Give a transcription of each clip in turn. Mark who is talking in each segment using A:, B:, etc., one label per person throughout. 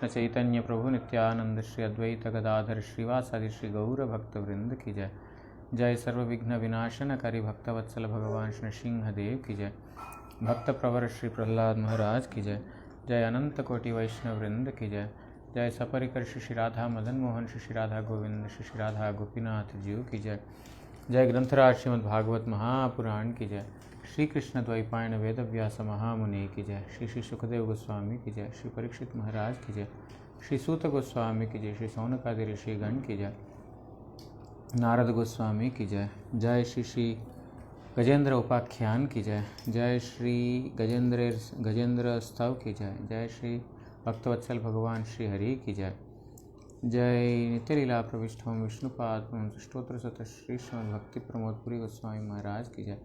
A: कृष्ण चैतन्य प्रभु नित्यानंद श्री अद्वैत गदाधर श्रीवासादि श्री गौर भक्तवृंद की जय। जय सर्व विघ्न विनाशन करि भक्तवत्सल भगवान श्री सिंहदेव की जय। भक्त प्रवर श्री प्रहलाद महाराज की जय। जय अनंत कोटि वैष्णव वृंद की जय। जय सपरिकर श्री राधा मदन मोहन श्री राधा गोविंद श्री राधा गोपीनाथ जीव की जय। जय ग्रंथराज श्रीमद् भागवत महापुराण की जय। श्री कृष्ण द्वैपायन वेद व्यास महामुनि की जय। श्री श्री सुखदेव गोस्वामी की जय। श्री परीक्षित महाराज की जय। श्री सूत गोस्वामी की जय। श्री सौनकादि ऋषिगण की जय। नारद गोस्वामी की जय। जय श्री श्री गजेंद्र उपाख्यान की जय। जय श्री गजेंद्र स्तव की जय। जय श्री भक्तवत्सल भगवान श्री हरि की जय। जय नित्यलीला प्रविष्ट होम विष्णुपाद स्त्रोत्र सत श्री श्रीमद् भक्ति प्रमोद पुरी गोस्वामी महाराज की जय।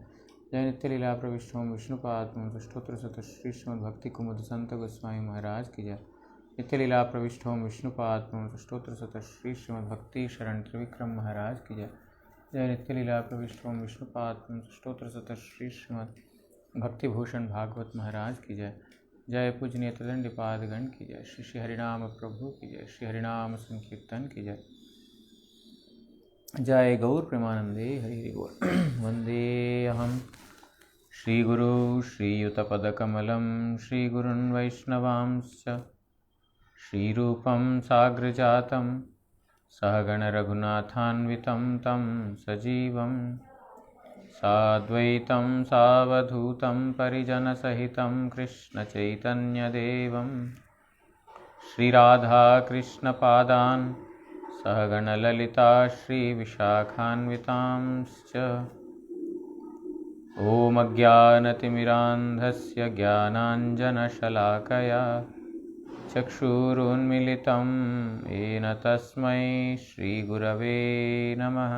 A: जय नित्यलीला प्रविष्ट होम विष्णुपाद स्त्रोत्र सत श्री श्रीमद् भक्ति कुमुद संत गोस्वामी महाराज की जय। नित्यलीला प्रविष्ट होम विष्णुपाद स्त्रोत्र सत श्री श्रीमद् भक्ति शरण त्रिविक्रम महाराज की जय। जय नित्यलीला प्रविष्ट होम विष्णुपाद स्त्रोत्र सत श्री श्रीमद् भक्तिभूषण भागवत महाराज की जय। जय पूजनीय तदंडीपादगण की जय। श्री श्री हरिनाम प्रभु की जय। श्री हरिनाम संकीर्तन की जय। जय गौर प्रेमानंदे हरि बोल। वंदे अहम श्री गुरु श्रीयुतपदकमलं श्री गुरुन् वैष्णवांश्च श्री रूपं साग्रजातं सहगण रघुनाथान्वितं तं सजीवं साद्वैतं सावधूतं परिजनसहितं कृष्णचैतन्यदेवं श्रीराधाकृष्णपादान् सहगणललिता श्रीविशाखान्वितांश्च ॐ अज्ञानतिमिरान्धस्य ज्ञानाञ्जनशलाकया चक्षुरुन्मिलितं येन तस्मै श्रीगुरवे नमः।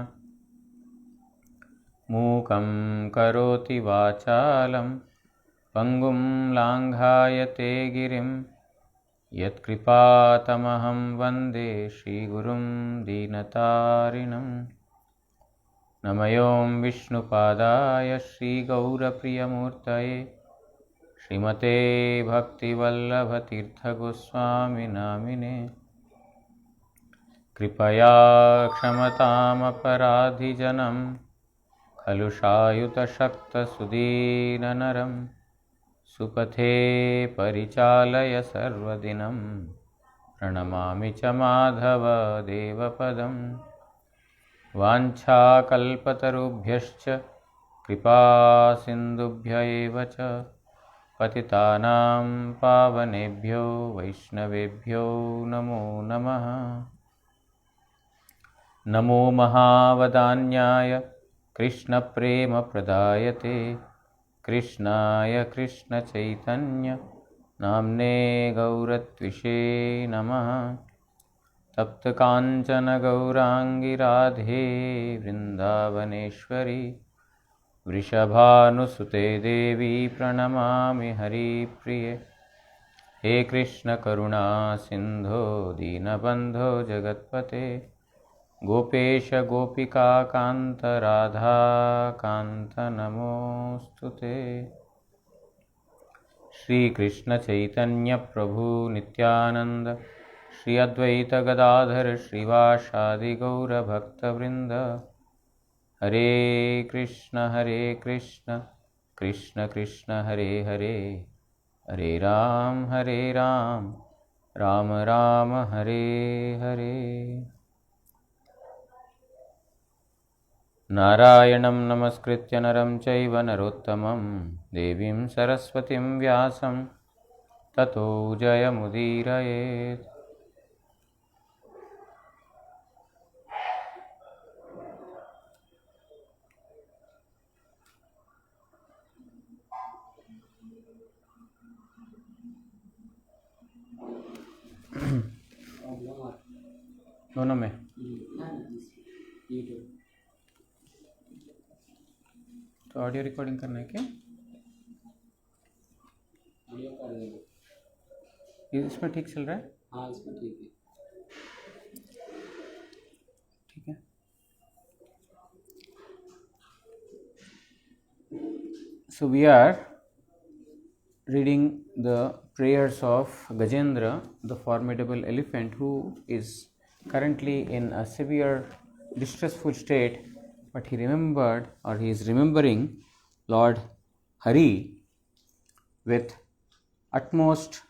A: मूकं करोति वाचालं पङ्गुं लाङ्घायते गिरिं यत्कृपातमहं वन्दे श्रीगुरुं दीनतारिणं। नमयों विष्णुपादाय श्रीगौरप्रियमूर्तये श्रीमते भक्तिवल्लभतीर्थगोस्वामिनामिने कृपया क्षमतामपराधिजनं खलु शायुतशक्तसुदीननरं सुपथे परिचालय सर्वदिनं प्रणमामि च माधव देवपदं। वाञ्छाकल्पतरुभ्यश्च कृपासिन्धुभ्य एव च पतितानां पावनेभ्यो वैष्णवेभ्यो नमो नमः। नमो महावदान्याय कृष्णप्रेमप्रदायते कृष्णाय कृष्णचैतन्य नाम्ने गौरत्विषे नमः। तप्तकाञ्चन गौराङ्गी राधे वृन्दावनेश्वरी वृषभानुसुते देवी प्रणमामि हरिप्रिये। हे कृष्ण करुणा सिन्धो दीनबन्धो जगत्पते गोपेश गोपिका कान्त राधा कान्त नमोस्तुते। श्री कृष्ण चैतन्य प्रभु नित्यानंद श्री अद्वैत गदाधर श्रीवासादि गौर भक्तवृंद। हरे कृष्ण कृष्ण कृष्ण हरे हरे हरे राम राम राम हरे हरे। नारायणं नमस्कृत्य नरं चैव नरोत्तमं देवीं सरस्वतीं व्यासं ततो जयमुदीरयेत्। दोनों में तो ऑडियो रिकॉर्डिंग करना है क्या? इसमें ठीक चल रहा है?
B: हाँ इसमें ठीक है।
A: ठीक है। So we are reading the prayers of Gajendra, the formidable elephant who is currently in a severe distressful state, but he remembered, or he is remembering Lord Hari with utmost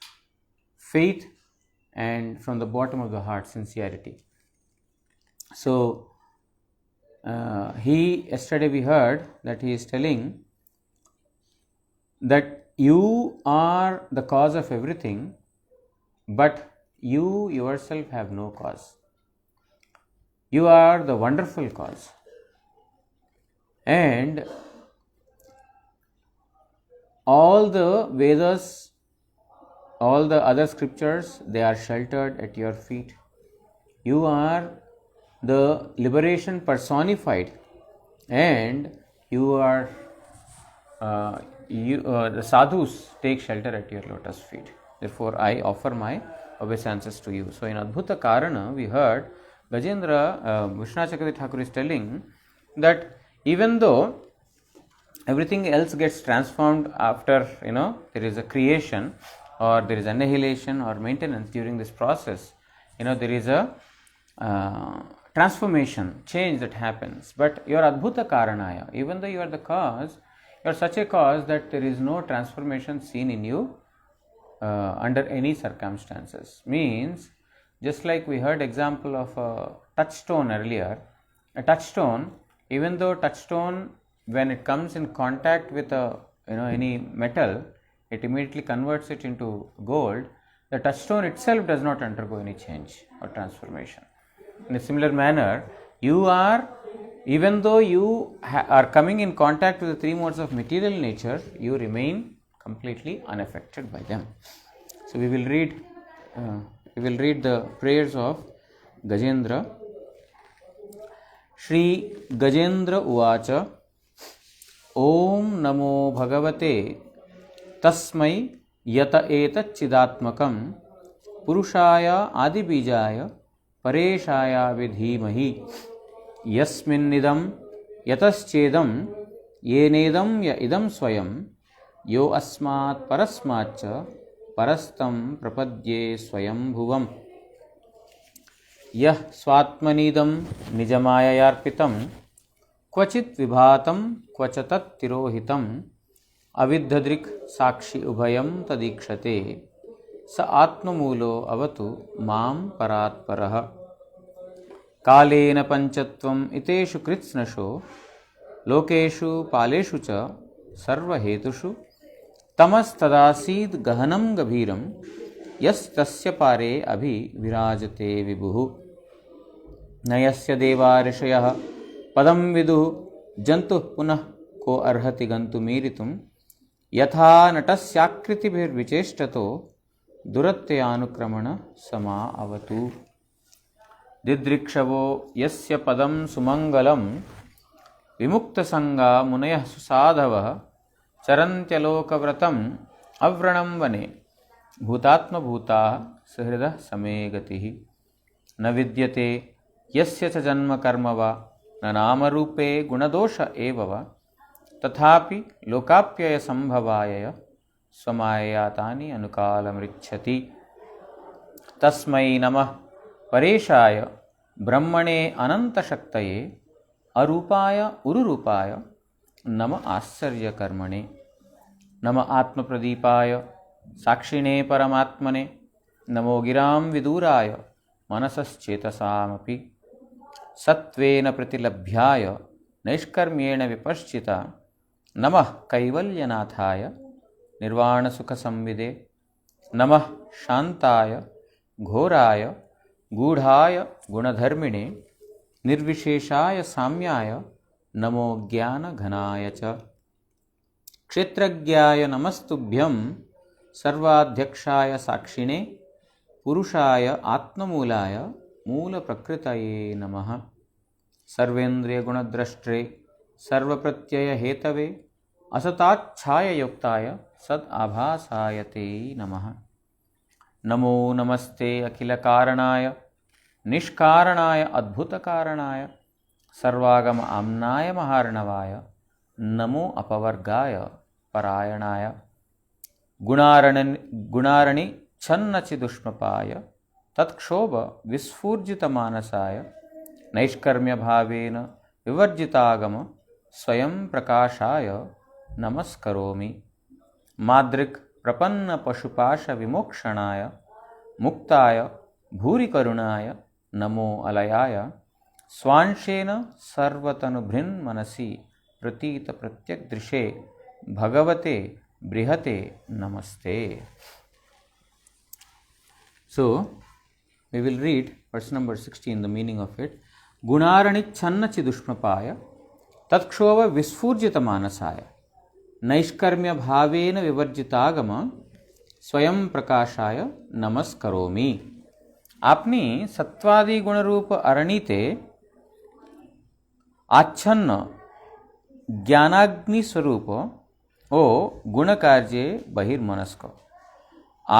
A: faith and from the bottom of the heart sincerity. So yesterday we heard that he is telling that you are the cause of everything, but you yourself have no cause. You are the wonderful cause. And all the Vedas, all the other scriptures, they are sheltered at your feet. You are the liberation personified, and you are the sadhus take shelter at your lotus feet. Therefore, I offer my obeisances to you. So, in Adbhuta Karana, we heard Gajendra, Vishwanath Chakravarti Thakur is telling that even though everything else gets transformed after, there is a creation or there is annihilation or maintenance during this process, there is a transformation, change that happens. But your Adbhuta Karanaya, even though you are the cause, you are such a cause that there is no transformation seen in you under any circumstances. Means, just like we heard example of a touchstone earlier, a touchstone, even though touchstone, when it comes in contact with any metal, it immediately converts it into gold. The touchstone itself does not undergo any change or transformation. In a similar manner, you are, even though you are coming in contact with the three modes of material nature, you remain completely unaffected by them. So we will read the prayers of Gajendra. Shri Gajendra Uvacha Om Namo Bhagavate Tasmai Yata Etat Chidatmakam Purushaya Adibijaya Pareshaya Vidhimahi Yasminnidam Yataschedam Yenedam Ya Idam Swayam Yo Asmat Parasmacha Parastam Prapadye Swayam Bhuvam Yah Swatmanidam Nijamayayarpitam Kvachit Vibhatam Kvachatat Tirohitam Aviddhadrik Sakshi Ubhayam Tadikshate Sa Atmamulo Avatu Mam Parat Paraha Kalena Panchatvam Iteshu Kritsnasho Lokeshu Paleshu Cha Sarva Hetushu Tamas Tadasid Gahanam Gabhiram Yas Tasya Pare Abhi Virajate Vibhuhu Nayasya Deva Rishayah Padam Viduhu Jantu Punah Ko Arhati Gantu Miritum Yatha Natasyakriti Bhir Vicheshtato Duratyanukrama Sama Avatu Didrikshavo Yasya Padam Sumangalam Vimukta Sangha Munayah Susadhava Charantyaloka Vratam Avranam Vane Bhutatma Bhuta Sahrida Samegatihi Navidyate Yasya Cha Janma Karmava Nanamarupe Gunadosha Evava Tathapi Lokapyaya Sambhavayaya Swamayatani Anukalam Richati Tasmai Namah Pareshaya Brahmane Ananta Shaktaye Arupaya Ururupaya Nama Asarya Karmane Nama Atma Pradipaya Sakshine Paramatmane Namo Giram Viduraya Manasas Chetasamapi Satvena Pratilabhyaya Nishkarmyena Vipaschita Namah Kaivalyanathaya Nirvana Sukha Samvide Namah Shantaya Ghoraya Gudhaya Gunadharmine Nirvisheshaya Samyaya Namo Jnana Ghanaya Cha Kshetragyaya Namastubhyam Sarvadhyakshaya Sakshine Purushaya Atmamulaya Mula Prakritaye Namaha Sarvendriya Gunadrashtre Sarvapratyaya Hetave Asatachaya Yuktaya Sad Abhasayate Namaha Namo Namaste Akhila Karanaya Nishkaranaya Adbhuta Karanaya Sarvagama Amnaya Maharnavaya Namo Apavargaya Parayanaya गुणारणि छन्नचिदुष्मपाय तत्क्षोभ विस्फूर्जितमानसाय नैष्कर्म्यभावेन विवर्जितागम स्वयं प्रकाशाय नमस्करोमि। मादृक् प्रपन्न पशुपाश विमोक्षणाय मुक्ताय भूरिकरुणाय नमो अलयाय स्वांशेन सर्वतनुभृन् मनसि प्रतीत प्रत्यग्दृशे भगवते बृहते नमस्ते। So we will read verse number 16, the meaning of it. गुणारणिच्छन्नचिदुष्मपाय तत्क्षोभ विस्फूर्जित मानसाय नैष्कर्म्य भावेन विवर्जितागम स्वयं प्रकाशाय नमस्करोमि। आपनी सत्वादि गुणरूप अरणिते आच्छन्न ज्ञानाग्नि स्वरूप ओ गुण कार्ये बहिर्मनस्क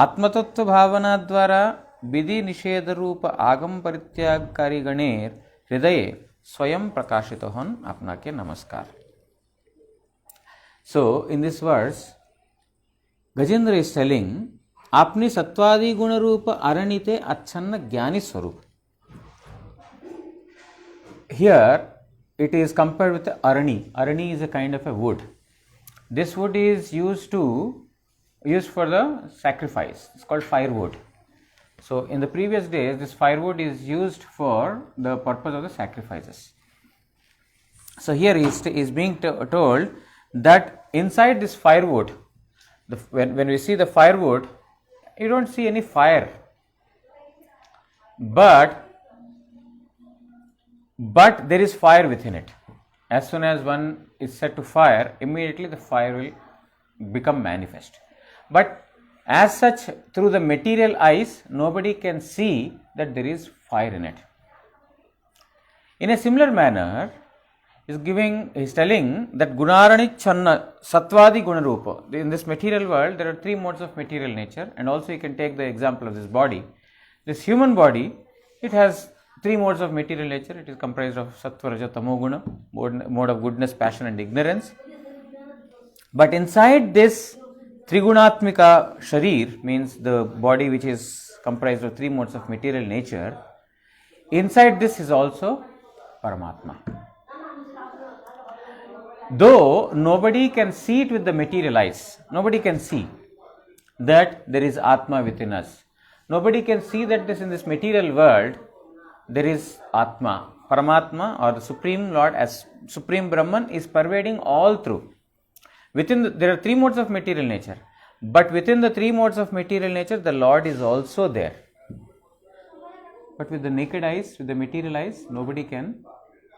A: आत्मतत्व भावना द्वारा विधि निषेध रूप आगम परित्यागकारी गणेर हृदय स्वयं प्रकाशित हन अपना के नमस्कार। So in this verse Gajendra is telling आपनी सत्वादि गुण रूप अरणिते अच्छन्न ज्ञानी स्वरूप। Here it is compared with arani. Arani is a kind of a wood. This wood is used for the sacrifice. It's called firewood. So in the previous days, this firewood is used for the purpose of the sacrifices. So here is being told that inside this firewood, when we see the firewood, you don't see any fire, but there is fire within it. As soon as one is set to fire, immediately the fire will become manifest. But as such, through the material eyes, nobody can see that there is fire in it. In a similar manner, he is telling that Gunarani Channa Satvadi Gunarupa. In this material world, there are three modes of material nature, and also you can take the example of this body. This human body, it has three modes of material nature. It is comprised of Sattva, Raja, Tamo Guna, mode of goodness, passion and ignorance. But inside this Trigunatmika Sharir, means the body which is comprised of three modes of material nature, inside this is also Paramatma. Though nobody can see it with the material eyes, nobody can see that there is Atma within us. Nobody can see that in this material world there is Atma. Paramatma or the Supreme Lord as Supreme Brahman is pervading all through. There are three modes of material nature, but within the three modes of material nature, the Lord is also there. But with the naked eyes, with the material eyes, nobody can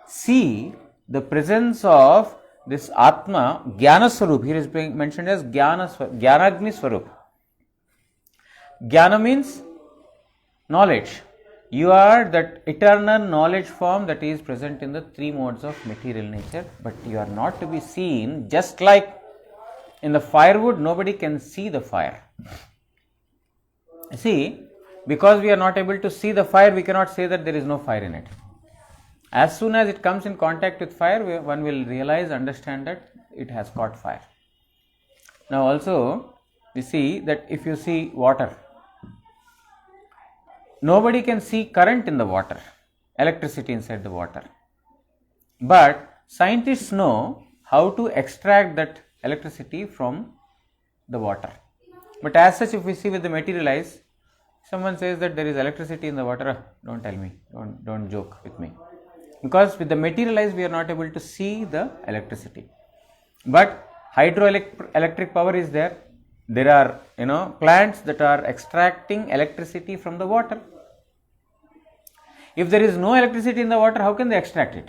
A: see the presence of this Atma, Jnana Swarup. Here is being mentioned as Jnanagni Swarup. Jnana means knowledge. You are that eternal knowledge form that is present in the three modes of material nature, but you are not to be seen. Just like in the firewood, nobody can see the fire. See, because we are not able to see the fire, we cannot say that there is no fire in it. As soon as it comes in contact with fire, one will realize, understand that it has caught fire. Now also, we see that if you see water, nobody can see current in the water, electricity inside the water. But scientists know how to extract that electricity from the water. But as such, if we see with the material eyes, someone says that there is electricity in the water, don't tell me, don't joke with me. Because with the material eyes, we are not able to see the electricity. But hydroelectric power is there. There are, plants that are extracting electricity from the water. If there is no electricity in the water, how can they extract it?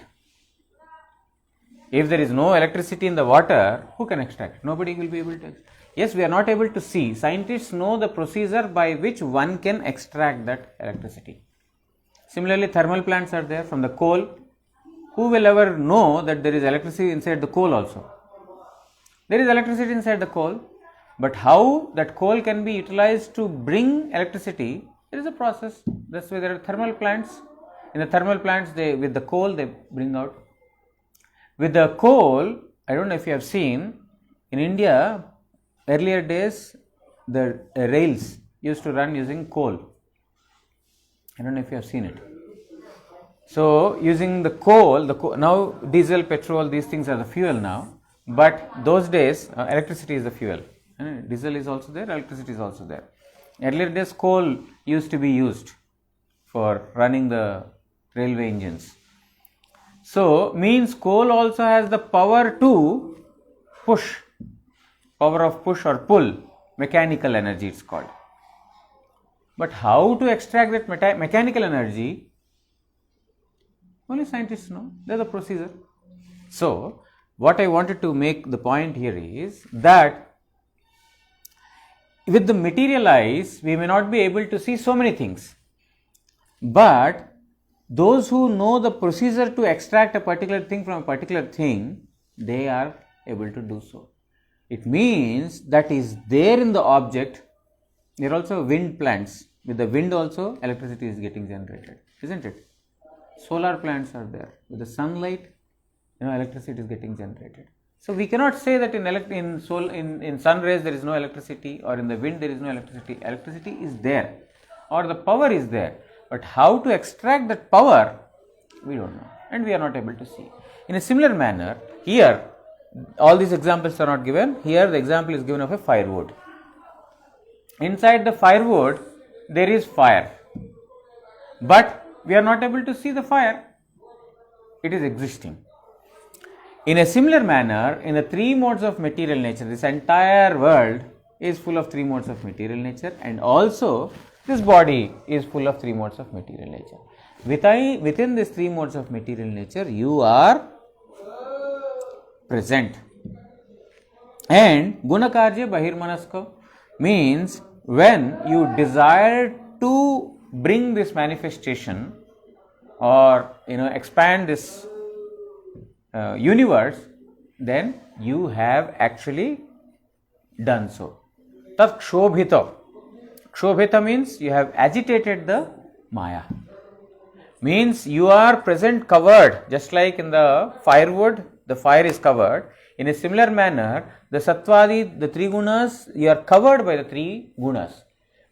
A: If there is no electricity in the water, who can extract it? Nobody will be able to. Yes, we are not able to see. Scientists know the procedure by which one can extract that electricity. Similarly, thermal plants are there from the coal. Who will ever know that there is electricity inside the coal also? There is electricity inside the coal, but how that coal can be utilized to bring electricity, there is a process. That's why there are thermal plants. In the thermal plants, with the coal they bring out. With the coal, I don't know if you have seen, in India, earlier days, the rails used to run using coal. I don't know if you have seen it. So using the coal, now diesel, petrol, these things are the fuel now, but those days electricity is the fuel. Diesel is also there, electricity is also there. Earlier days coal used to be used for running the railway engines. So means coal also has the power to push, power of push or pull, mechanical energy it's called. But how to extract that mechanical energy, only scientists know. There's a procedure. So what I wanted to make the point here is that with the material eyes, we may not be able to see so many things, but those who know the procedure to extract a particular thing from a particular thing, they are able to do so. It means that is there in the object. There are also wind plants. With the wind also electricity is getting generated, isn't it? Solar plants are there. With the sunlight, electricity is getting generated. So we cannot say that in sun rays there is no electricity, or in the wind there is no electricity. Electricity is there, or the power is there. But how to extract that power, we don't know, and we are not able to see. In a similar manner, here all these examples are not given. Here the example is given of a firewood. Inside the firewood there is fire, but we are not able to see the fire. It is existing. In a similar manner, in the three modes of material nature, this entire world is full of three modes of material nature, and also this body is full of three modes of material nature. Within these three modes of material nature, you are present. And gunakarya bahirmanaska means when you desire to bring this manifestation or expand this universe, then you have actually done so. Tat kshobhita. Kshobhita means you have agitated the Maya. Means you are present covered, just like in the firewood, the fire is covered. In a similar manner, the Sattvadi, the three gunas, you are covered by the three gunas.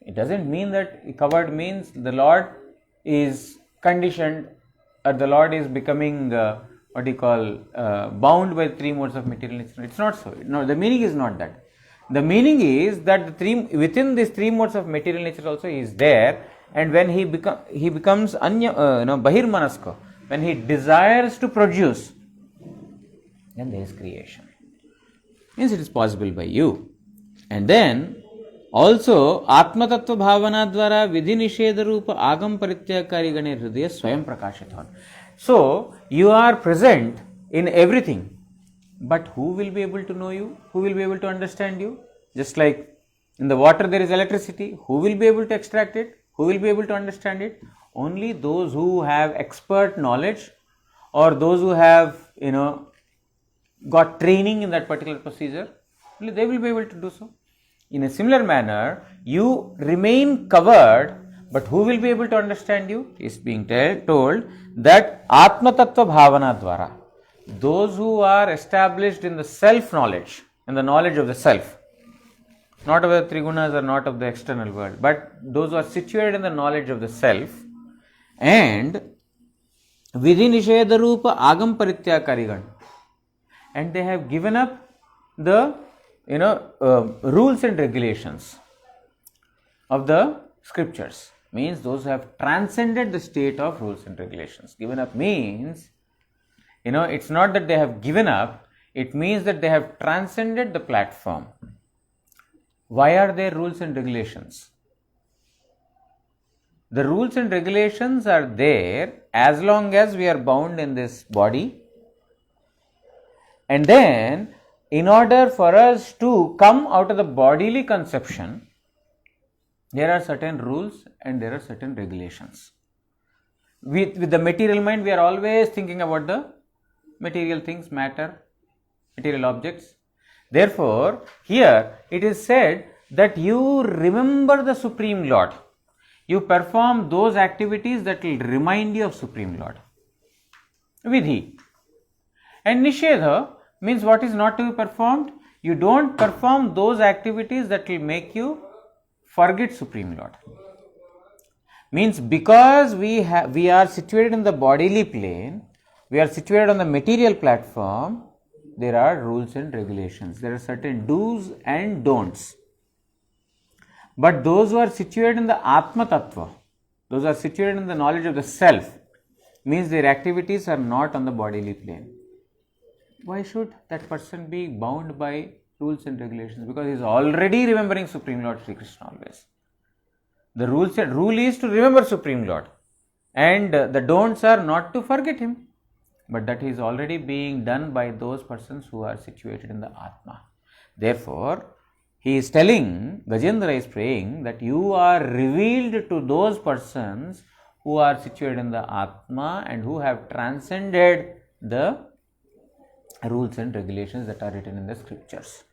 A: It doesn't mean that covered means the Lord is conditioned or the Lord is becoming bound by three modes of material nature. It's not so. No, the meaning is not that. The meaning is that within these three modes of material nature also he is there, and when he becomes bahirmanaska, when he desires to produce, then there is creation. Means it is possible by you. And then also Atma Tattva Bhavana Dvara Vidhi Nisheda Rupa Agam Parityakari Gane Hridaya Swayam Prakashithan. So you are present in everything, but who will be able to know you? Who will be able to understand you? Just like in the water there is electricity, who will be able to extract it? Who will be able to understand it? Only those who have expert knowledge, or those who have got training in that particular procedure, only they will be able to do so. In a similar manner, you remain covered, but who will be able to understand you? Is being told that Atma Tattva Bhavana Dvara. Those who are established in the self-knowledge, in the knowledge of the self, not of the trigunas or not of the external world, but those who are situated in the knowledge of the self, and Vidhi Nisheda Rupa Agam Parityakarigan, and they have given up the rules and regulations of the scriptures. Means those who have transcended the state of rules and regulations. Given up means, it's not that they have given up, it means that they have transcended the platform. Why are there rules and regulations? The rules and regulations are there as long as we are bound in this body, and then in order for us to come out of the bodily conception, there are certain rules and there are certain regulations. With the material mind, we are always thinking about the material things, matter, material objects. Therefore, here it is said that you remember the Supreme Lord. You perform those activities that will remind you of Supreme Lord. Vidhi. And Nishedha means what is not to be performed. You don't perform those activities that will make you forget Supreme Lord. Means because we are situated in the bodily plane, we are situated on the material platform, there are rules and regulations. There are certain do's and don'ts. But those who are situated in the Atma Tattva, those are situated in the knowledge of the self, means their activities are not on the bodily plane. Why should that person be bound by rules and regulations? Because he is already remembering Supreme Lord Sri Krishna always. The rule is to remember Supreme Lord, and the don'ts are not to forget him. But that is already being done by those persons who are situated in the Atma. Therefore, he is telling, Gajendra is praying that you are revealed to those persons who are situated in the Atma and who have transcended the rules and regulations that are written in the scriptures.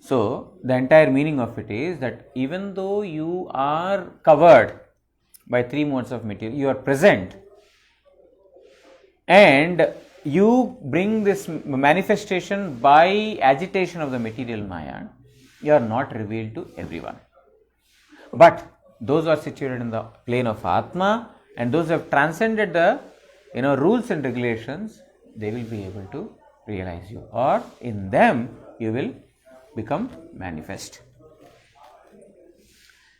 A: So, the entire meaning of it is that even though you are covered by three modes of material, you are present and you bring this manifestation by agitation of the material Maya, you are not revealed to everyone. But those who are situated in the plane of Atma and those who have transcended the rules and regulations, they will be able to realize you, or in them you will become manifest.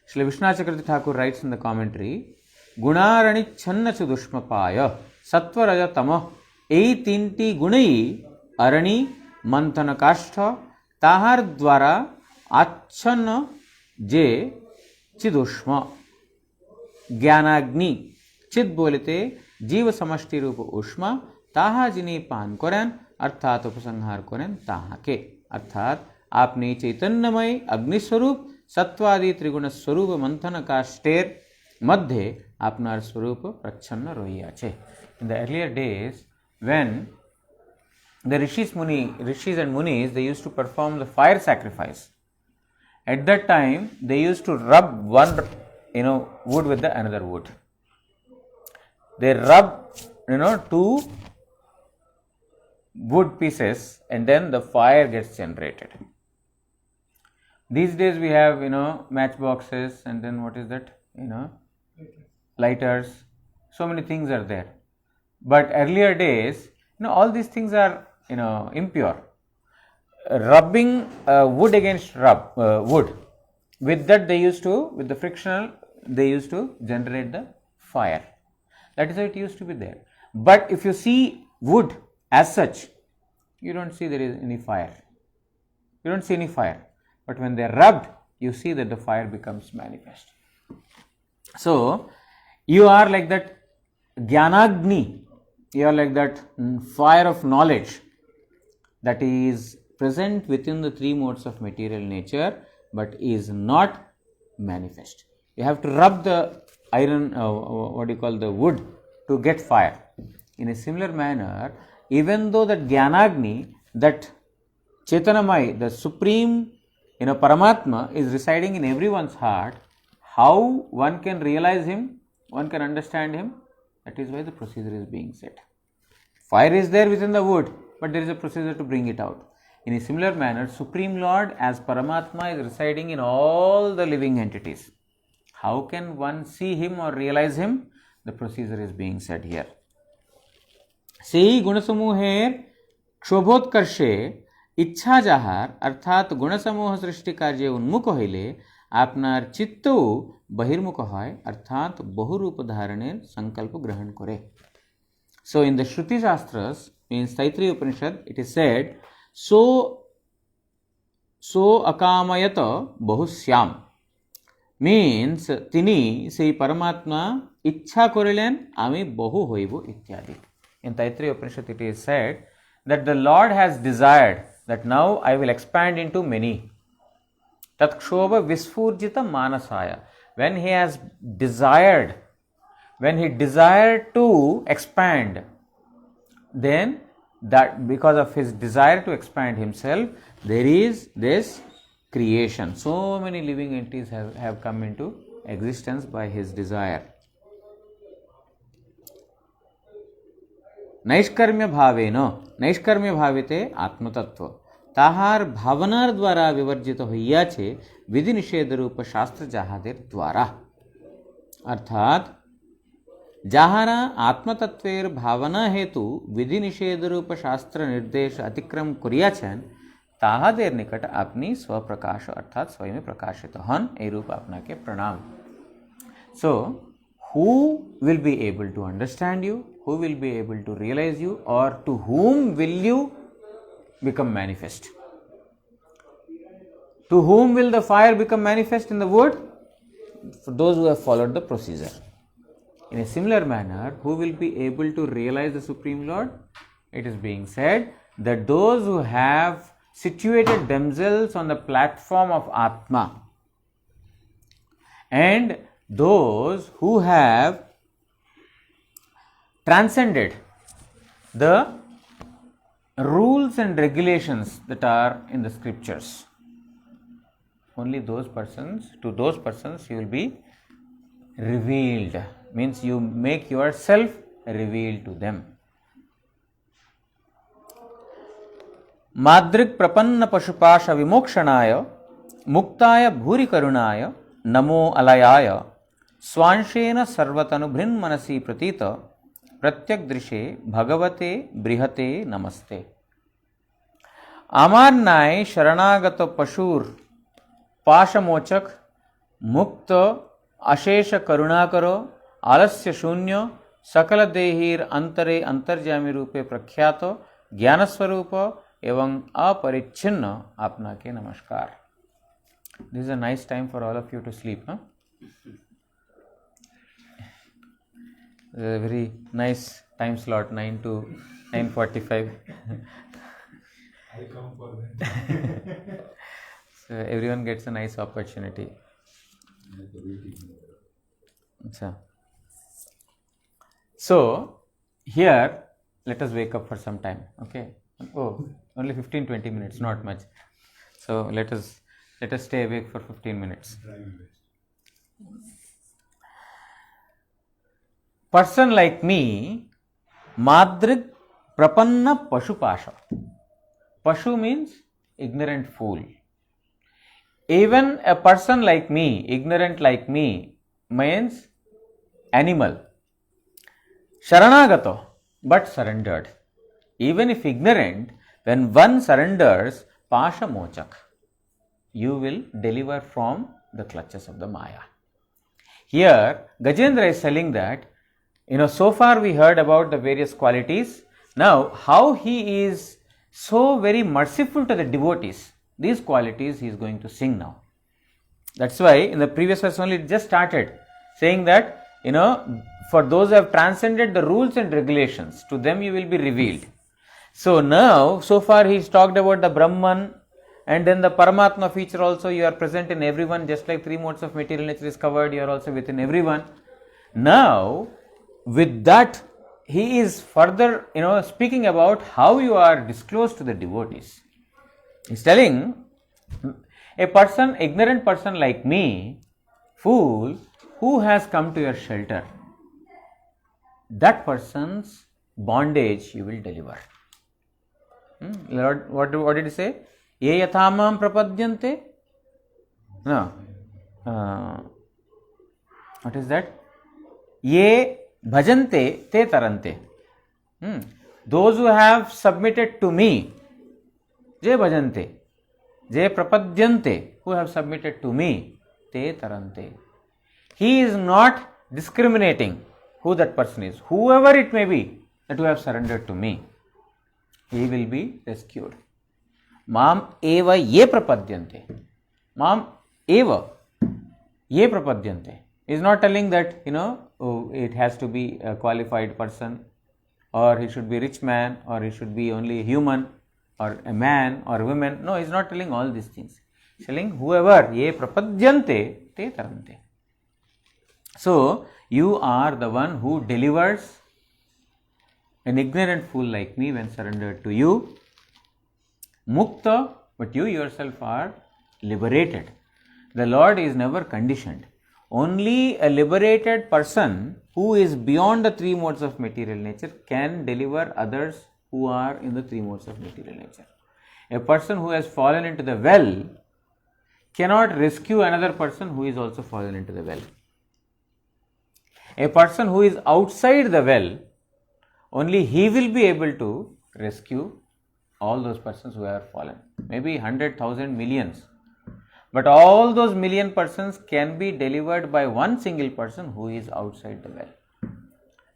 A: Shri Vishwanath Chakravarti Thakur writes in the commentary, Gunarani channa chudushmapaya sattva raja tama ei tinti gunai arani mantana kashtha tahar dwara achanna je चिदुष्म ज्ञानाग्नि चिद बोलते जीव समष्टि रूप उष्मा ताहा जिनी पान करें अर्थात उपसंहार करें ताहा के अर्थात आपने चैतन्यमय अग्निस्वरूप सत्वादि त्रिगुण स्वरूप मंथन काष्ठेर मध्य आपनार स्वरूप प्रच्छन्न रहिया छे. In the earlier days, when the rishis and munis, they used to perform the fire sacrifice. At that time, they used to rub one, wood with the another wood. They rub, two wood pieces, and then the fire gets generated. These days we have, matchboxes, and then what is that? Lighters. So many things are there. But earlier days, all these things are, impure. Rubbing wood against wood, with that with the frictional, they used to generate the fire. That is how it used to be there. But if you see wood as such, you don't see there is any fire. You don't see any fire. But when they are rubbed, you see that the fire becomes manifest. So, you are like that Jnanagni, you are like that fire of knowledge that is present within the three modes of material nature, but is not manifest. You have to rub the iron, the wood to get fire. In a similar manner, even though that Jnanagni, that Chetanamai, the supreme, Paramatma is residing in everyone's heart, how one can realize him, one can understand him, that is why the procedure is being set. Fire is there within the wood, but there is a procedure to bring it out. In a similar manner, Supreme Lord as Paramatma is residing in all the living entities. How can one see him or realize him? The procedure is being said here. See Gunasamuher Kshobhotkarshe इच्छा जाहार अर्थात गुण समूह सृष्टि कार्य उन्मुख हईले आपनार चित्तो बहिर्मुख है अर्थात बहुरूप धारणेर संकल्प ग्रहण करे. So in the Shruti Shastras, means Taittiriya Upanishad, it is said, so akamayata bahusyam, means tini sei Paramatma ichha korilen ami bahu hoibo ityadi. In Taittiriya Upanishad it is said that the Lord has desired that now I will expand into many. Tat kshobha visfurjita manasaya. When he has desired, when he desired to expand, then that because of his desire to expand himself, there is this creation. So many living entities have come into existence by his desire. नैष्कर्म्य भावेन नैष्कर्म्य भाविते आत्मतत्व ताहार भावनार द्वारा विवर्जित हइया छे विधि निषेध रूप शास्त्र जाहादेर द्वारा। अर्थात जाहारा आत्मतत्वेर भावना हेतु विधि निषेध रूप शास्त्र निर्देश अतिक्रम करिया छेन ताहादेर निकट आपनी स्वप्रकाश अर्थात स्वयं प्रकाशित हन ए रूप आपना के प्रणाम। सो who will be able to understand you, who will be able to realize you, or to whom will you become manifest? To whom will the fire become manifest in the wood? For those who have followed the procedure. In a similar manner, who will be able to realize the Supreme Lord? It is being said that those who have situated themselves on the platform of Atma and those who have transcended the rules and regulations that are in the scriptures, only those persons, to those persons you will be revealed, means you make yourself revealed to them. माद्रिक प्रपन्न पशुपाश विमोक्षणाय मुक्ताय भूरि करुणाय नमो अलयाय स्वांशेन सर्वतनुभृन् मनसि प्रतीत प्रत्यक दृशे भगवते बृहते नमस्ते। आमार नाय शरणागत पशुर पाशमोचक मुक्त अशेष करुणाकर आलस्य शून्य सकल देहीर अंतरे अंतर्जामी रूपे प्रख्यात ज्ञानस्वरूप एवं अपरिच्छिन्न आपना के नमस्कार। This is a nice time for all of you to sleep, huh? A very nice time slot, 9 to 9:45.
B: I come for that.
A: So everyone gets a nice opportunity. So here let us wake up for some time, okay? Oh, only 15-20 minutes, not much. So let us stay awake for 15 minutes. Person like me, Madrig Prapanna Pashupasha. Pashu means ignorant fool. Even a person like me, ignorant like me, means animal. Sharanagato, but surrendered. Even if ignorant, when one surrenders, Pasha Mochak, you will deliver from the clutches of the Maya. Here, Gajendra is telling that, so far we heard about the various qualities. Now, how he is so very merciful to the devotees, these qualities he is going to sing now. That's why in the previous verse only it just started saying that, for those who have transcended the rules and regulations, to them you will be revealed. So now, so far he has talked about the Brahman, and then the Paramatma feature also, you are present in everyone, just like three modes of material nature is covered, you are also within everyone. Now, with that, he is further, speaking about how you are disclosed to the devotees. He is telling, a person, ignorant person like me, fool, who has come to your shelter, that person's bondage you will deliver. Lord, what did he say? Ye yathamam prapadyante? No. What is that? Ye bhajante te tarante. Those who have submitted to me, je bhajante, je prapadyante, who have submitted to me, te tarante. He is not discriminating who that person is. Whoever it may be that who have surrendered to me, he will be rescued. Mam eva ye prapadyante. Mam eva ye prapadyante. He is not telling that, it has to be a qualified person, or he should be a rich man, or he should be only a human, or a man, or a woman. No, he is not telling all these things. He is telling whoever ye prapadyante te tarante. So, you are the one who delivers an ignorant fool like me when surrendered to you. Mukta, but you yourself are liberated. The Lord is never conditioned. Only a liberated person who is beyond the three modes of material nature can deliver others who are in the three modes of material nature. A person who has fallen into the well cannot rescue another person who is also fallen into the well. A person who is outside the well, only he will be able to rescue all those persons who have fallen. Maybe 100,000 millions. But all those million persons can be delivered by one single person who is outside the well.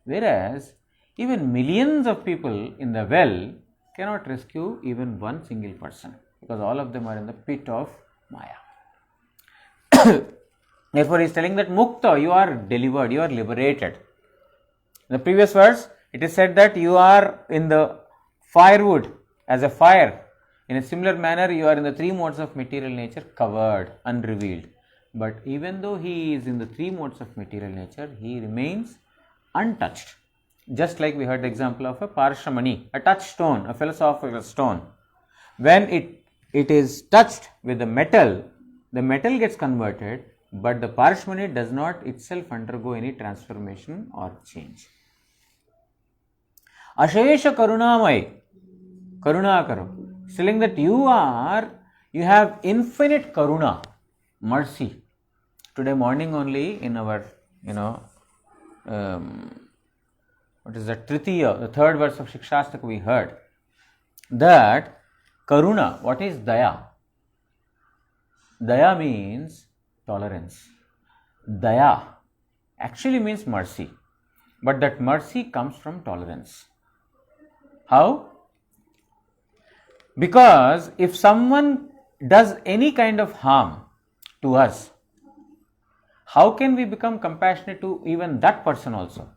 A: Whereas, even millions of people in the well cannot rescue even one single person, because all of them are in the pit of Maya. Therefore, he is telling that Mukta, you are delivered, you are liberated. In the previous verse, it is said that you are in the firewood as a fire. In a similar manner, you are in the three modes of material nature, covered, unrevealed. But even though he is in the three modes of material nature, he remains untouched. Just like we heard the example of a Parshamani, a touchstone, a philosophical stone. When it is touched with the metal gets converted, but the Parshamani does not itself undergo any transformation or change. Ashesha Karunamai, Karunakaro. Telling that you have infinite karuna, mercy. Today morning only in our, what is that, Tritiya, the third verse of Shikshastaka, we heard that karuna, what is daya? Daya means tolerance. Daya actually means mercy, but that mercy comes from tolerance. How? Because if someone does any kind of harm to us, how can we become compassionate to even that person also?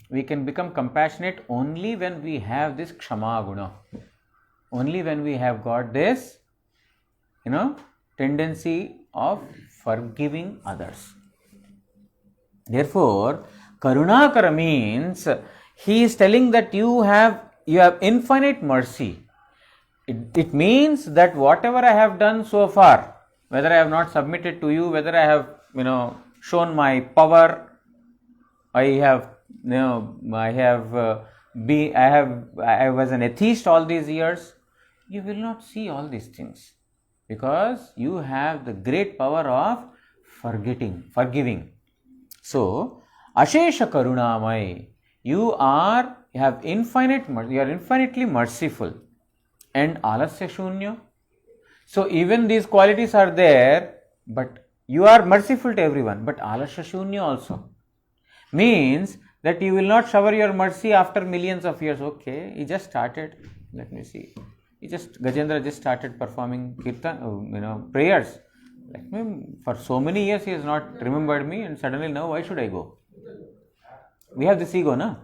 A: We can become compassionate only when we have this Kshama Guna. Only when we have got this, tendency of forgiving others. Therefore, Karunakara means he is telling that you have infinite mercy. It means that whatever I have done so far, whether I have not submitted to you, whether I have, shown my power, I was an atheist all these years, you will not see all these things, because you have the great power of forgiving. So, Ashesha Karunamai, you are infinitely merciful. And Alasya Shunya. So even these qualities are there, but you are merciful to everyone, but Alasya Shunya also. Means that you will not shower your mercy after millions of years. Okay, he just started, let me see. Gajendra just started performing kirtan, prayers. For so many years he has not remembered me, and suddenly now why should I go? We have this ego, na?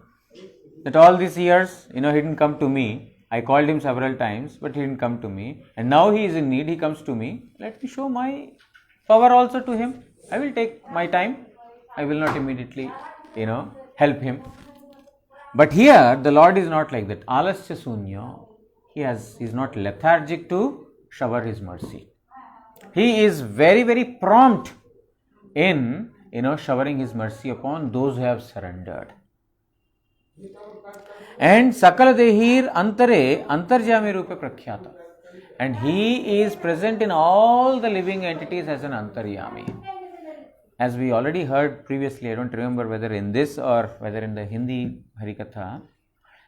A: That all these years, he didn't come to me. I called him several times, but he didn't come to me. And now he is in need, he comes to me. Let me show my power also to him. I will take my time. I will not immediately, help him. But here, the Lord is not like that. Alasya Sunya. He is not lethargic to shower his mercy. He is very, very prompt in, showering his mercy upon those who have surrendered. And Sakala Dehir Antare Antarjami Rupe Prakhyata. And he is present in all the living entities as an Antaryami. As we already heard previously, I don't remember whether in this or whether in the Hindi Harikatha,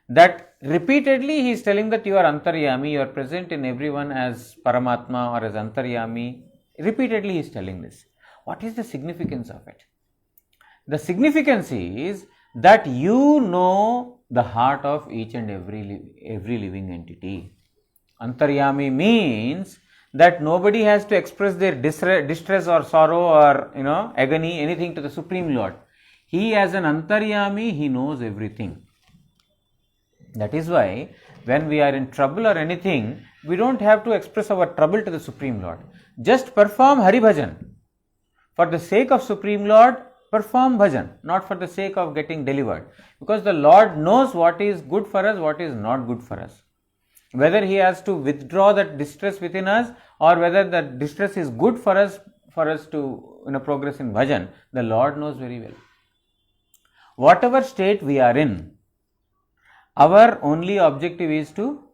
A: that repeatedly he is telling that you are Antaryami, you are present in everyone as Paramatma or as Antaryami. Repeatedly he is telling this. What is the significance of it? The significance is that you know the heart of each and every living entity. Antaryami means that nobody has to express their distress or sorrow or agony, anything to the Supreme Lord. He as an Antaryami, he knows everything. That is why when we are in trouble or anything, we don't have to express our trouble to the Supreme Lord. Just perform Hari Bhajan. For the sake of Supreme Lord, perform bhajan, not for the sake of getting delivered. Because the Lord knows what is good for us, what is not good for us. Whether he has to withdraw that distress within us, or whether that distress is good for us to progress in bhajan, the Lord knows very well. Whatever state we are in, our only objective is to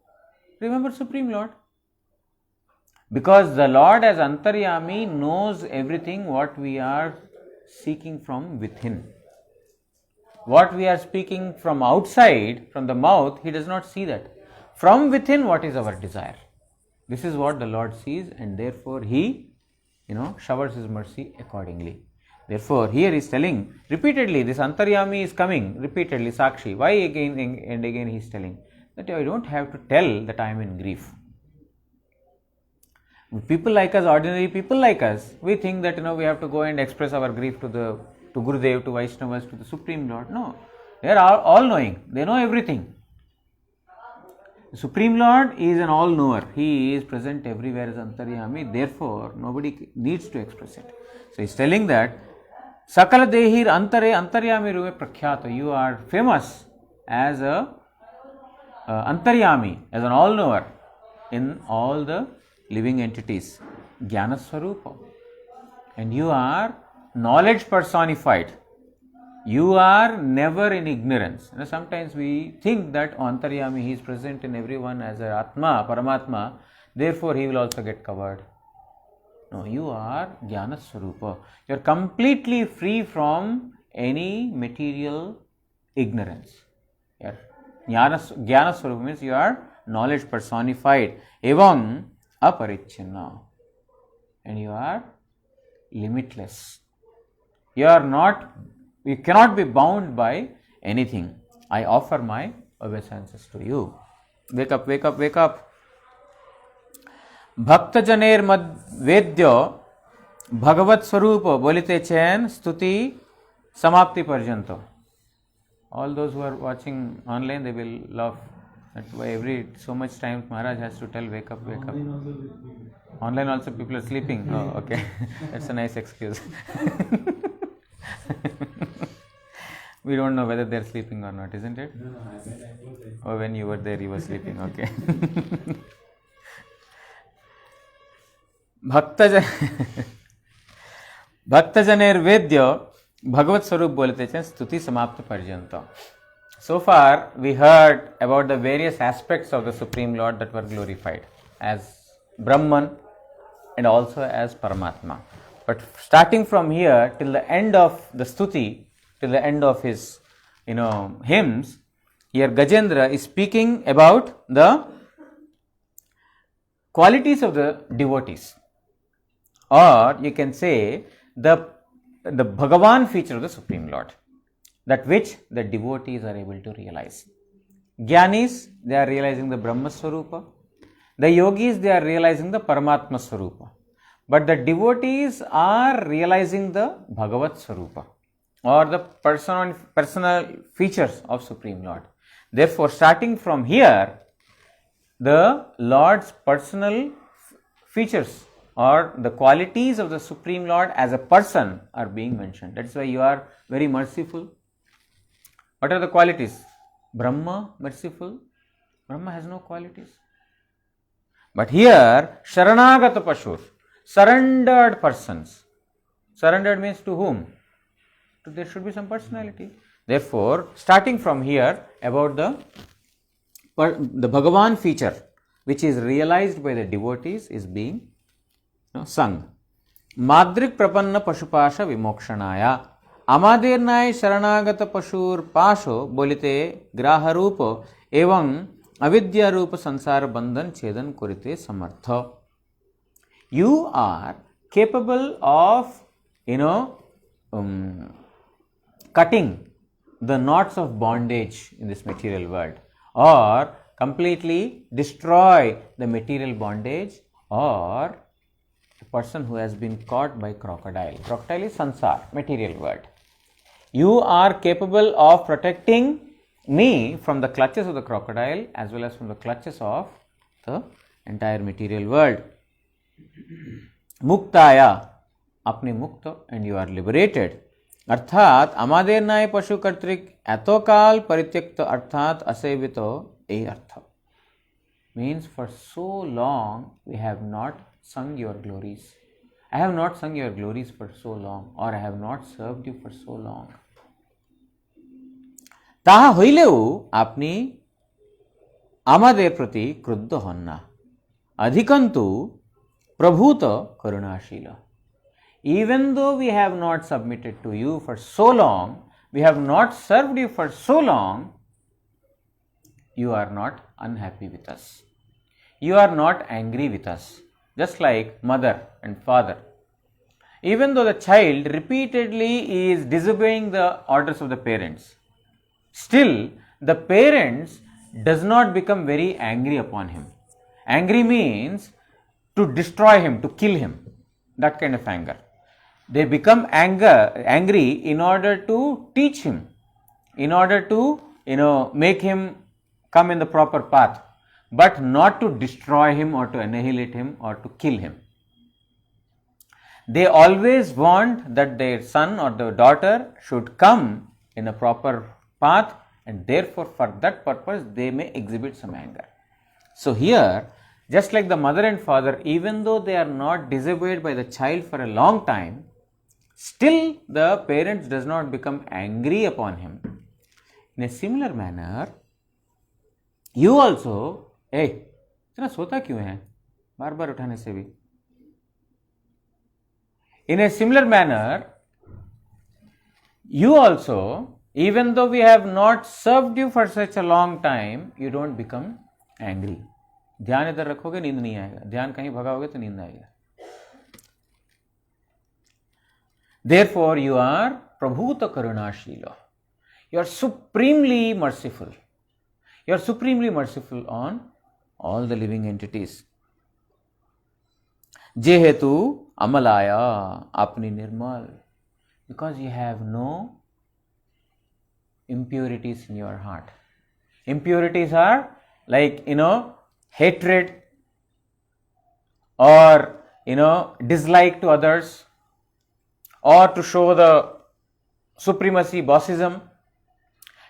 A: Remember Supreme Lord. Because the Lord as Antaryami knows everything what we are seeking from within. What we are speaking from outside, from the mouth, He does not see that. From within, what is our desire? This is what the Lord sees, and therefore He, showers His mercy accordingly. Therefore, here He is telling repeatedly, this Antaryami is coming repeatedly, Sakshi. Why again and again He is telling? That I don't have to tell that I am in grief. People like us, ordinary people like us, we think that we have to go and express our grief to Gurudev, to Vaishnavas, to the Supreme Lord. No, they are all knowing. They know everything. The Supreme Lord is an all knower. He is present everywhere as Antaryami. Therefore, nobody needs to express it. So he is telling that Sakala Dehir Antare Antaryami Ruve Prakhyata. You are famous as a Antaryami, as an all knower in all the living entities. Jnana Swarupa. And you are knowledge personified. You are never in ignorance. Sometimes we think that Antaryami, He is present in everyone as a Atma, Paramatma, therefore He will also get covered. No, you are Jnana Swarupa. You are completely free from any material ignorance. Jnana Swarupa means you are knowledge personified. Evam aparichinna. And you are limitless. You cannot be bound by anything. I offer my obeisances to you. Wake up, wake up, wake up. Bhakta janer mad vedyo bhagavat swarupa bolite chen stuti samapti parjanto. All those who are watching online, they will laugh. That's why so much time Maharaj has to tell, wake up, wake up. Online also people are sleeping. Oh, okay. That's a nice excuse. We don't know whether they are sleeping or not, isn't it?
B: No, I was there.
A: Or when you were there, you were sleeping. Okay. Bhaktajaner Vedya Bhagavat Swarup bolite chen stuti samapta parjanta. So far, we heard about the various aspects of the Supreme Lord that were glorified as Brahman and also as Paramatma. But starting from here till the end of the stuti, till the end of his hymns, here Gajendra is speaking about the qualities of the devotees, or you can say the Bhagavan feature of the Supreme Lord, that which the devotees are able to realize. Jnanis, they are realizing the Brahma Swarupa. The yogis, they are realizing the Paramatma Swarupa. But the devotees are realizing the Bhagavat Swarupa, or the personal features of Supreme Lord. Therefore, starting from here, the Lord's personal features or the qualities of the Supreme Lord as a person are being mentioned. That's why you are very merciful. What are the qualities? Brahma, merciful. Brahma has no qualities. But here, Sharanagata Pashur, surrendered persons. Surrendered means to whom? There should be some personality. Therefore, starting from here, about the Bhagavan feature, which is realized by the devotees, is being sung. Madrik prapanna pashupasha vimokshanaya. Amader nai sharanagata pashur pasho bolite graharupo evam avidya rupa sansara bandhan chedan kurite samartha. You are capable of, cutting the knots of bondage in this material world, or completely destroy the material bondage, or a person who has been caught by crocodile. Crocodile is sansar, material world. You are capable of protecting me from the clutches of the crocodile as well as from the clutches of the entire material world. Muktaya, apne mukta, and you are liberated. अर्थात अमादेर नाय पशु कर्तृक एतो काल परित्यक्त अर्थात असेवितो ए अर्थ. Means for so long we have not sung your glories. I have not sung your glories for so long, or I have not served you for so long. তাহা হইলেও আপনি আমাদের প্রতি ক্রুদ্ধ হন না, অধিকন্তু প্রভূত করুণাশীল। Even though we have not submitted to you for so long, we have not served you for so long, you are not unhappy with us. You are not angry with us. Just like mother and father. Even though the child repeatedly is disobeying the orders of the parents, still the parents does not become very angry upon him. Angry means to destroy him, to kill him. That kind of anger. They become angry in order to teach him, in order to make him come in the proper path, but not to destroy him or to annihilate him or to kill him. They always want that their son or their daughter should come in a proper path, and therefore for that purpose they may exhibit some anger. So here, just like the mother and father, even though they are not disobeyed by the child for a long time, still the parents does not become angry upon him. In a similar manner, you also, hey, इतना सोता क्यों है बार बार उठाने से भी? In a similar manner, you also, even though we have not served you for such a long time, you don't become angry. ध्यान इधर रखोगे नींद नहीं आएगा, ध्यान कहीं भगाओगे तो नींद आएगा. Therefore, you are prabhuta karunashila. You are supremely merciful. You are supremely merciful on all the living entities. Jehetu amalaya apni nirmal. Because you have no impurities in your heart. Impurities are like, hatred or, dislike to others, or to show the supremacy, bossism.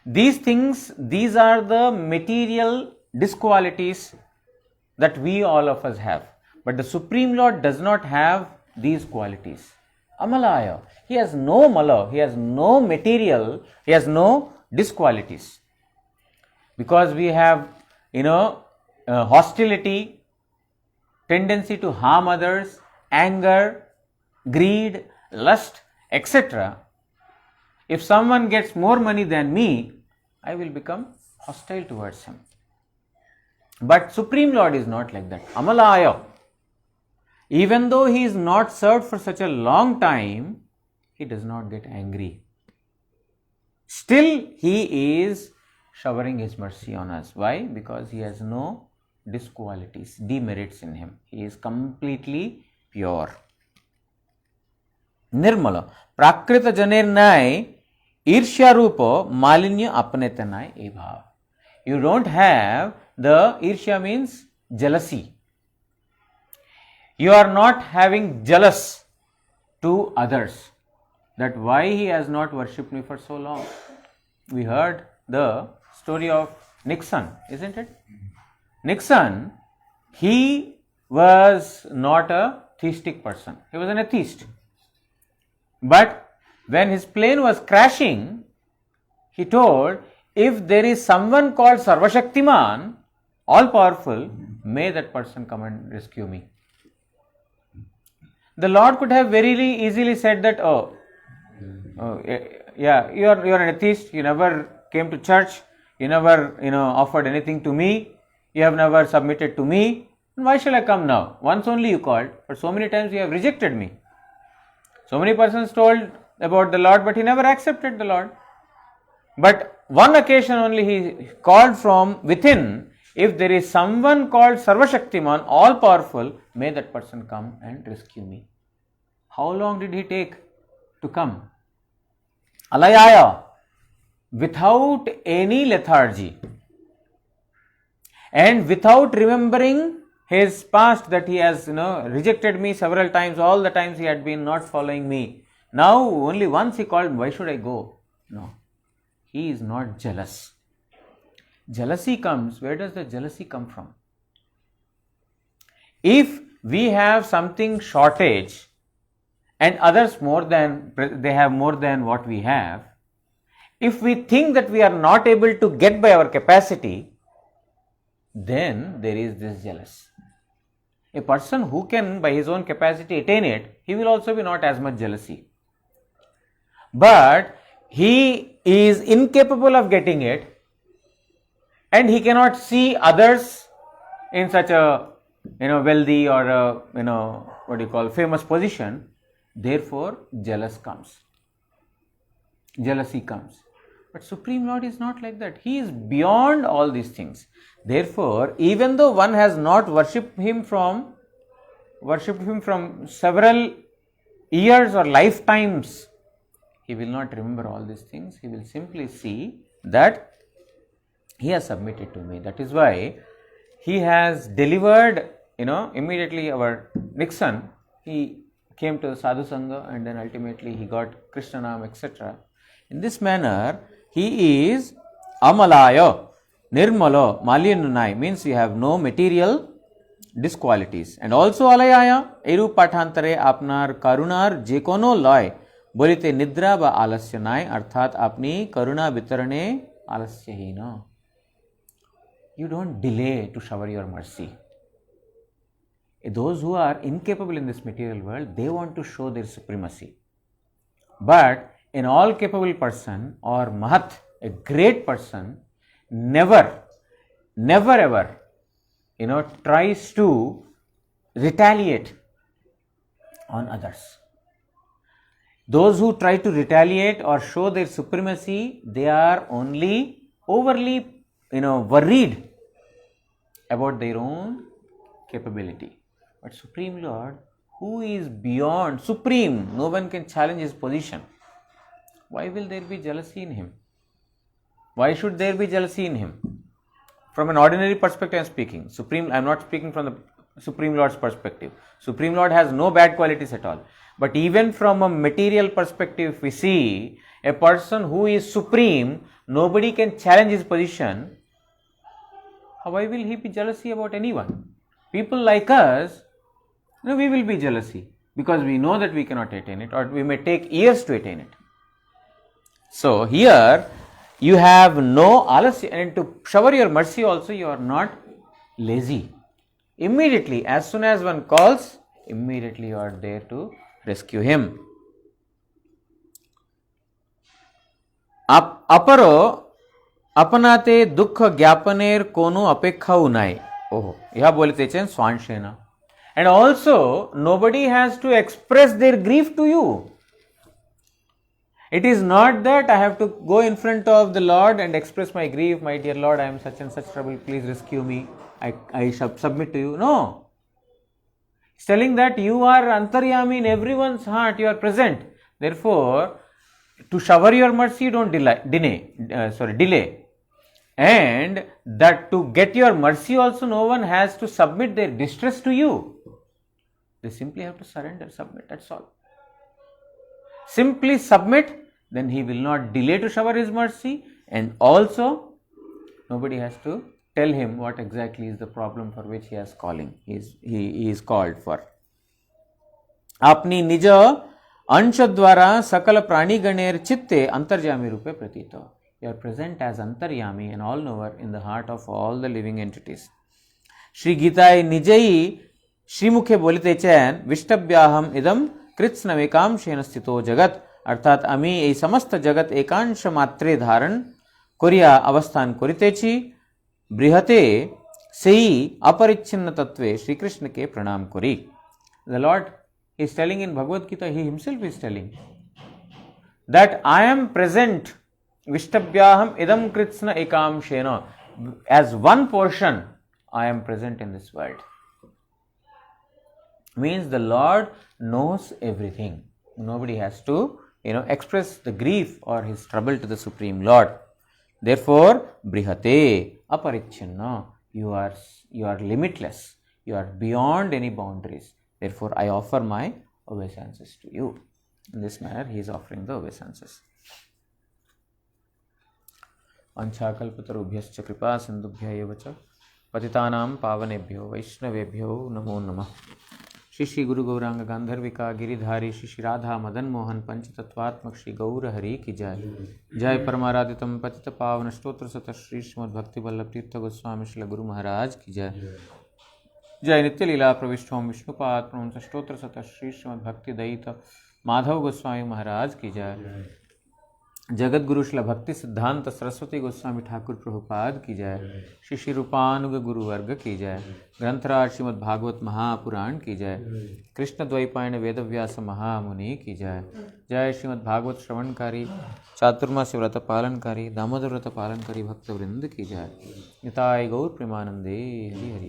A: These things, these are the material disqualities that we all of us have. But the Supreme Lord does not have these qualities. Amalaya, he has no mala, he has no material, he has no disqualities. Because we have, hostility, tendency to harm others, anger, greed, lust, etc. If someone gets more money than me, I will become hostile towards him. But Supreme Lord is not like that. Amalaya. Even though he is not served for such a long time, he does not get angry. Still, he is showering his mercy on us. Why? Because he has no disqualities, demerits in him. He is completely pure. निर्मल प्राकृत जनेर्नाय ईर्ष्या रूप मालिन्य अपने तनाय ए भाव. You don't have the ईर्ष्या means jealousy. You are not having jealous to others. That why he has not worshipped me for so long. We heard the story of Nixon, isn't it? Nixon, he was not a theistic person. He was an atheist. But when his plane was crashing, he told, if there is someone called Sarvashaktiman, all powerful, may that person come and rescue me. The Lord could have very easily said that, yeah, you are an atheist, you never came to church, you never offered anything to me, you have never submitted to me, why shall I come now? Once only you called, but so many times you have rejected me. So many persons told about the Lord, but he never accepted the Lord. But one occasion only he called from within, if there is someone called Sarvashaktiman, all powerful, may that person come and rescue me. How long did he take to come? Alayaya, without any lethargy and without remembering his past, that he has rejected me several times, all the times he had been not following me. Now only once he called, why should I go? No, he is not jealous. Jealousy comes, where does the jealousy come from? If we have something shortage and others they have more than what we have, if we think that we are not able to get by our capacity, then there is this jealous. A person who can by his own capacity attain it, he will also be not as much jealousy. But he is incapable of getting it, and he cannot see others in such a wealthy or a, famous position. Therefore, jealousy comes. But Supreme Lord is not like that. He is beyond all these things. Therefore, even though one has not worshipped him from several years or lifetimes, he will not remember all these things. He will simply see that he has submitted to me. That is why he has delivered, immediately our Nixon, he came to Sadhu Sangha and then ultimately he got Krishna Nam, etc. In this manner, he is Amalaya, Nirmalo, Malyanunai, means you have no material disqualities. And also Alayaya, Eru Pathantare Apnar Karunar Jekono Loy, Bolite Nidra ba Alasya Nai, Arthat Apni Karuna Vitarane Alasya Hina. You don't delay to shower your mercy. Those who are incapable in this material world, they want to show their supremacy. But an all-capable person or Mahat, a great person, never ever, tries to retaliate on others. Those who try to retaliate or show their supremacy, they are only overly, worried about their own capability. But Supreme Lord, who is beyond, supreme, no one can challenge his position. Why will there be jealousy in him? Why should there be jealousy in him? From an ordinary perspective I am speaking. I am not speaking from the Supreme Lord's perspective. Supreme Lord has no bad qualities at all. But even from a material perspective, if we see a person who is supreme, nobody can challenge his position. Why will he be jealousy about anyone? People like us, we will be jealousy because we know that we cannot attain it, or we may take years to attain it. So here you have no alasya, and to shower your mercy also you are not lazy. Immediately, as soon as one calls, immediately you are there to rescue him. Aparo अपनाते दुख ज्ञापनेर कोनो अपेक्षा Unai. Oh, यह बोलते हैं स्वांशेना. And also, nobody has to express their grief to you. It is not that I have to go in front of the Lord and express my grief. My dear Lord, I am such and such trouble. Please rescue me. I shall submit to you. No. It's telling that you are antaryami in everyone's heart. You are present. Therefore, to shower your mercy, you don't delay. And that to get your mercy also, no one has to submit their distress to you. They simply have to surrender, submit, that's all. Simply submit, then he will not delay to shower his mercy, and also nobody has to tell him what exactly is the problem for which he is calling. He is called for. Apni nija ansha dwara sakala prani ganer chitte antarjami rupe pratito. You are present as antaryami and all knower in the heart of all the living entities. Shri Gitaye nijai श्रीमुखे बोलते चैन विष्टभ्याहम इदम कृत्स्न एकांशेन स्थितो जगत, अर्थात आमी এই समस्त जगत एकांश मात्रे धारण करिया अवस्थान करितेछि, बृहते सेई अपरिच्छिन्न तत्वे श्री कृष्ण के प्रणाम करी. The Lord is telling in Bhagavad Gita, he himself is telling that I am present, विष्टभ्याहम इदम कृत्स्न एकांशेन, as one portion I am present in this world. Means the Lord knows everything. Nobody has to, express the grief or his trouble to the Supreme Lord. Therefore, brihate, aparichinna, you are limitless. You are beyond any boundaries. Therefore, I offer my obeisances to you. In this manner, he is offering the obeisances. Anchakalpatarubhyascha kripa sindubhya evacha patitanam pavanebhyo vaishnavebhyo namo namah. Shri Shri गुरु गौरांग गांधर्विका गिरिधारी श्री श्री राधा मदन मोहन पंच तत्वात्मक श्री गौर हरि की जय। जय परमाराधितम पतित पावन स्तोत्र सत श्री श्रीमद् भक्ति वल्लभ तीर्थ गोस्वामी श्री गुरु महाराज की जय। जय नित्य लीला प्रविष्टोम विष्णुपाद प्रणत स्तोत्र सत श्री श्रीमद् भक्ति दयित माधव गोस्वामी महाराज की जय। जगत गुरु श्री भक्ति सिद्धांत सरस्वती गोस्वामी ठाकुर प्रभुपाद की जय। श्री श्री रूपानुग गुरु वर्ग की जय। ग्रंथराज श्रीमद् भागवत महापुराण की जय। कृष्ण द्वैपायन वेदव्यास महामुनि की जय। जय श्रीमद् भागवत श्रवणकारी चातुर्मास्य व्रत पालनकारी दामोदर व्रत पालनकारी भक्त वृंद की जय। निताय गौर प्रेमानंदे हरि हरि।